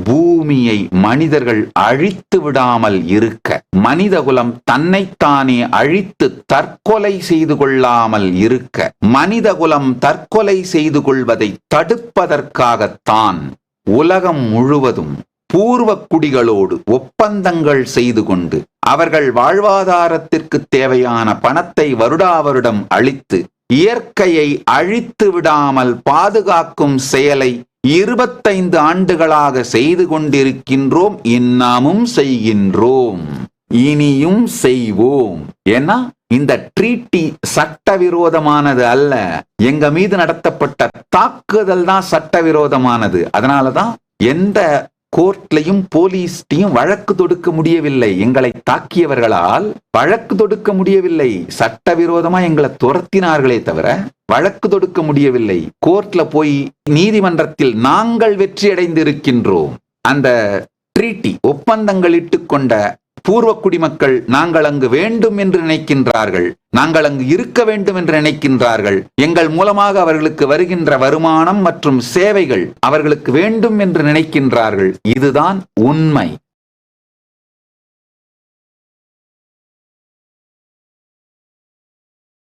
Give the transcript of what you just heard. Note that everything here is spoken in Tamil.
பூமியை மனிதர்கள் அழித்து விடாமல் இருக்க, மனிதகுலம் தன்னைத்தானே அழித்து தற்கொலை செய்து கொள்ளாமல் இருக்க, மனிதகுலம் தற்கொலை செய்து கொள்வதை தடுப்பதற்காகத்தான் உலகம் முழுவதும் பூர்வ குடிகளோடு ஒப்பந்தங்கள் செய்து கொண்டு அவர்கள் வாழ்வாதாரத்திற்கு தேவையான பணத்தை வருடா வருடம் அளித்து இயற்கையை அழித்து விடாமல் பாதுகாக்கும் செயலை 25 ஆண்டுகளாக செய்து கொண்டிருக்கின்றோம், இன்னமும் செய்கின்றோம், இனியும் செய்வோம். ஏன்னா இந்த ட்ரீட்டி சட்டவிரோதமானது அல்ல, எங்க மீது நடத்தப்பட்ட தாக்குதல் தான் சட்டவிரோதமானது. அதனாலதான் எந்த கோர்ட்லையும் போலீஸ்டையும் வழக்கு தொடுக்க முடியவில்லை. எங்களை தாக்கியவர்களால் வழக்கு தொடுக்க முடியவில்லை. சட்டவிரோதமா எங்களை துரத்தினார்களே தவிர வழக்கு தொடுக்க முடியவில்லை. கோர்ட்ல போய் நீதிமன்றத்தில் நாங்கள் வெற்றி அடைந்திருக்கின்றோம். அந்த ட்ரீட்டி ஒப்பந்தங்கள் இட்டுக்கொண்ட பூர்வ குடிமக்கள் நாங்கள் அங்கு வேண்டும் என்று நினைக்கின்றார்கள், நாங்கள் அங்கு இருக்க வேண்டும் என்று நினைக்கின்றார்கள். எங்கள் மூலமாக அவர்களுக்கு வருகின்ற வருமானம் மற்றும் சேவைகள் அவர்களுக்கு வேண்டும் என்று நினைக்கின்றார்கள். இதுதான் உண்மை.